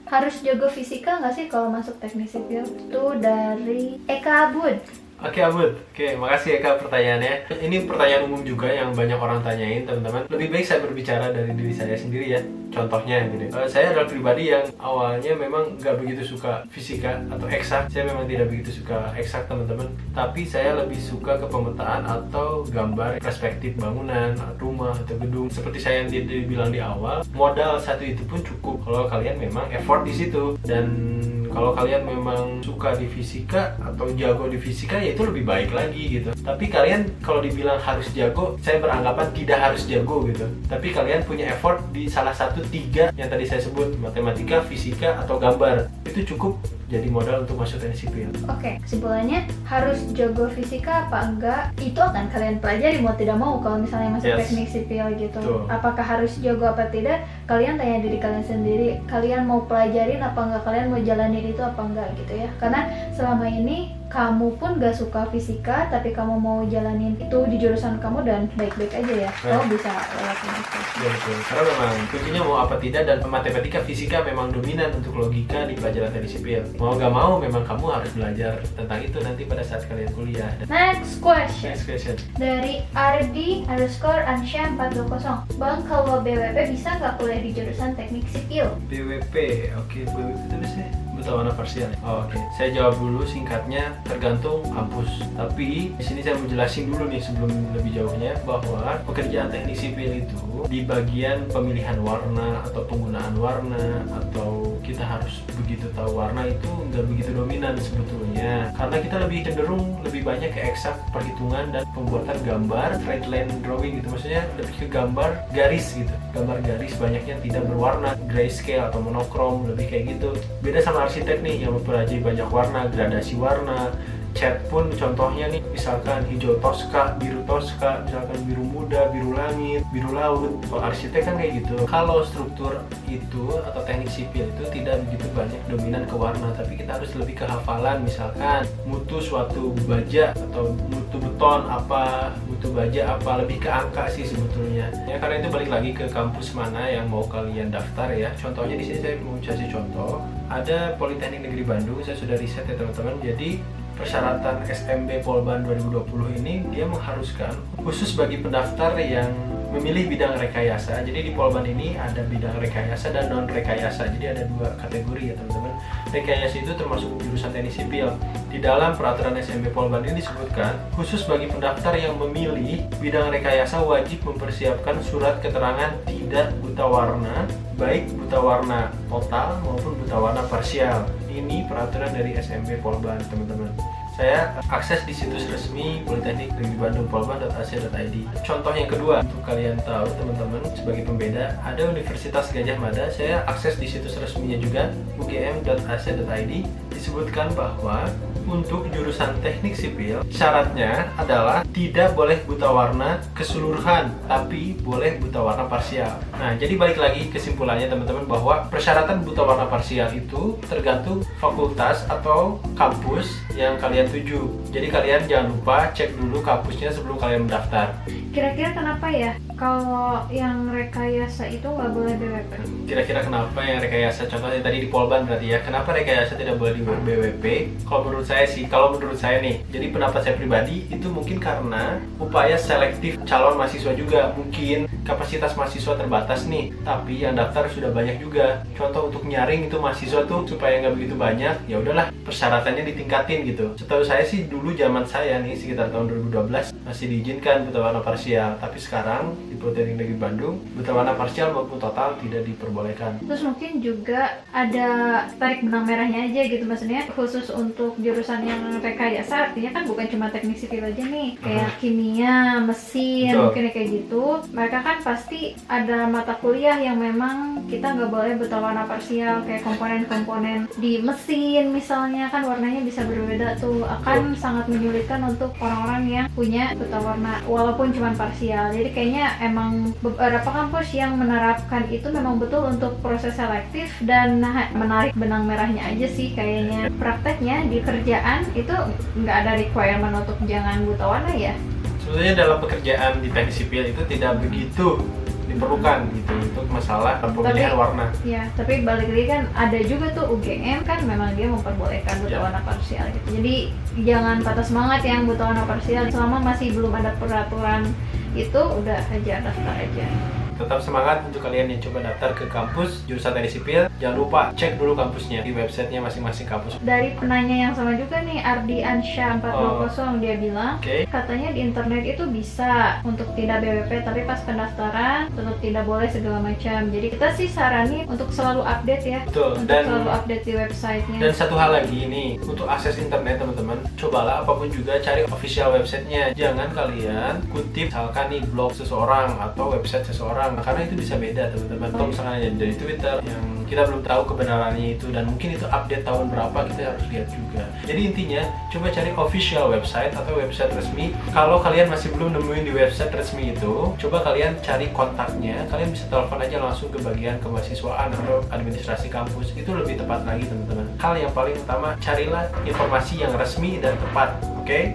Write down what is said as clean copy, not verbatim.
Harus jago fisika nggak sih kalau masuk teknik sipil? Itu dari Eka Abud. Oke Abud, makasih ya Kak pertanyaannya. Ini pertanyaan umum juga yang banyak orang tanyain teman-teman. Lebih baik saya berbicara dari diri saya sendiri ya. Contohnya gitu. Saya adalah pribadi yang awalnya memang nggak begitu suka fisika atau eksak. Saya memang tidak begitu suka eksak teman-teman. Tapi saya lebih suka ke pemetaan atau gambar perspektif bangunan, rumah atau gedung. Seperti saya yang dibilang di awal, modal satu itu pun cukup kalau kalian memang effort di situ. Dan kalau kalian memang suka di fisika atau jago di fisika ya itu lebih baik lagi gitu. Tapi kalian kalau dibilang harus jago, saya beranggapan tidak harus jago gitu. Tapi kalian punya effort di salah satu 3 yang tadi saya sebut, matematika, fisika, atau gambar. Itu cukup jadi modal untuk masuk teknik sipil. Oke, kesimpulannya harus jago fisika apa enggak? Itu akan kalian pelajari mau tidak mau kalau misalnya masuk teknik sipil gitu. Tuh. Apakah harus jago apa tidak? Kalian tanya diri kalian sendiri. Kalian mau pelajarin apa enggak? Kalian mau jalanin itu apa enggak gitu ya? Karena selama ini kamu pun gak suka fisika, tapi kamu mau jalanin itu di jurusan kamu dan baik-baik aja ya. Kamu bisa lewatin itu. Ya betul. Karena memang kuncinya mau apa tidak, dan matematika fisika memang dominan untuk logika di pelajaran teknik sipil. Mau gak mau memang kamu harus belajar tentang itu nanti pada saat kalian kuliah. Next question. Dari Ardi_Ansya 420. Bang, kalau BWP bisa nggak kuliah di jurusan teknik sipil? BWP, oke, BWP itu biasanya buta warna parsial. Oke. Saya jawab dulu singkatnya, tergantung kampus. Tapi di sini saya mau jelasin dulu nih sebelum lebih jauhnya bahwa pekerjaan teknik sipil itu di bagian pemilihan warna atau penggunaan warna atau kita harus begitu tahu warna itu nggak begitu dominan sebetulnya, karena kita lebih cenderung lebih banyak ke eksak, perhitungan dan pembuatan gambar, straight line drawing gitu, maksudnya lebih ke gambar garis gitu, gambar garis banyaknya tidak berwarna, grayscale atau monokrom, lebih kayak gitu. Beda sama arsitek nih yang mempelajari banyak warna, gradasi warna. Cat pun contohnya nih, misalkan hijau toska, misalkan biru muda, biru langit, biru laut. Kalau arsitek kan kayak gitu. Kalau struktur itu atau teknik sipil itu tidak begitu banyak dominan ke warna, tapi kita harus lebih ke hafalan, misalkan mutu suatu baja atau mutu beton apa, mutu baja apa, lebih ke angka sih sebetulnya. Ya karena itu balik lagi ke kampus mana yang mau kalian daftar ya. Contohnya di sini saya mau kasih contoh. Ada Politeknik Negeri Bandung, saya sudah riset ya teman-teman. Jadi persyaratan SMB Polban 2020 ini dia mengharuskan khusus bagi pendaftar yang memilih bidang rekayasa. Jadi di Polban ini ada bidang rekayasa dan non rekayasa. Jadi ada 2 kategori ya teman-teman. Rekayasa itu termasuk jurusan teknik sipil. Di dalam peraturan SMB Polban ini disebutkan khusus bagi pendaftar yang memilih bidang rekayasa wajib mempersiapkan surat keterangan tidak buta warna, baik buta warna total maupun buta warna parsial. Ini peraturan dari SMB Polban teman-teman. Saya akses di situs resmi Politeknik Negeri Bandung polban.ac.id. Contoh yang kedua, untuk kalian tahu teman-teman sebagai pembeda, ada Universitas Gadjah Mada. Saya akses di situs resminya juga ugm.ac.id. Disebutkan bahwa untuk jurusan teknik sipil syaratnya adalah tidak boleh buta warna keseluruhan, tapi boleh buta warna parsial. Nah, jadi balik lagi kesimpulannya teman-teman bahwa persyaratan buta warna parsial itu tergantung fakultas atau kampus yang kalian tuju. Jadi kalian jangan lupa cek dulu kampusnya sebelum kalian mendaftar. Kira-kira kenapa ya kalau yang rekayasa itu nggak boleh BWP? Kira-kira kenapa yang rekayasa? Contohnya tadi di Polban berarti ya. Kenapa rekayasa tidak boleh di BWP? Kalau menurut saya nih, jadi pendapat saya pribadi itu mungkin karena upaya selektif calon mahasiswa juga. Mungkin kapasitas mahasiswa terbatas nih, tapi yang daftar sudah banyak juga. Contoh untuk nyaring itu mahasiswa tuh supaya nggak begitu banyak, ya udahlah persyaratannya ditingkatin gitu. Setahu saya sih dulu zaman saya nih sekitar tahun 2012 masih diizinkan buta warna parsial, tapi sekarang di Politeknik Negeri Bandung buta warna parsial maupun total tidak diperbolehkan. Terus mungkin juga ada tarik benang merahnya aja gitu, maksudnya khusus untuk jurusan yang rekayasa artinya kan bukan cuma teknik sipil aja nih, kayak kimia, mesin, mungkin kayak gitu. Mereka kan pasti ada mata kuliah yang memang kita nggak boleh buta warna parsial, kayak komponen-komponen di mesin misalnya kan warnanya bisa berbeda tuh, akan sangat menyulitkan untuk orang-orang yang punya buta warna walaupun cuma parsial. Jadi kayaknya emang beberapa kampus yang menerapkan itu memang betul untuk proses selektif dan menarik benang merahnya aja sih kayaknya. Prakteknya di kerjaan itu nggak ada requirement untuk jangan buta warna ya. Sebetulnya dalam pekerjaan di teknik sipil itu tidak begitu diperlukan gitu untuk masalah pemilihan Tapi- warna. Ya, tapi balik lagi kan ada juga tuh UGM kan memang dia memperbolehkan buta Ya. warna parsial gitu. Jadi jangan patah semangat yang buta warna parsial, selama masih belum ada peraturan itu udah aja daftar aja. Tetap semangat untuk kalian yang coba daftar ke kampus jurusan teknik sipil. Jangan lupa cek dulu kampusnya di websitenya masing-masing kampus. Dari penanya yang sama juga nih, Ardi Ansya 420, dia bilang Oke. katanya di internet itu bisa untuk tidak BWP, tapi pas pendaftaran tetap tidak boleh segala macam. Jadi kita sih saranin untuk selalu update ya, Betul. untuk Dan selalu update di websitenya. Dan satu hal lagi nih, untuk akses internet teman-teman, cobalah apapun juga cari official websitenya. Jangan kalian kutip misalkan nih blog seseorang atau website seseorang, karena itu bisa beda teman-teman. Atau misalkan aja dari Twitter yang kita belum tahu kebenarannya itu, dan mungkin itu update tahun berapa, kita harus lihat juga. Jadi intinya coba cari official website atau website resmi. Kalau kalian masih belum nemuin di website resmi itu, coba kalian cari kontaknya. Kalian bisa telepon aja langsung ke bagian kemahasiswaan atau administrasi kampus. Itu lebih tepat lagi teman-teman. Hal yang paling utama, carilah informasi yang resmi dan tepat. Oke?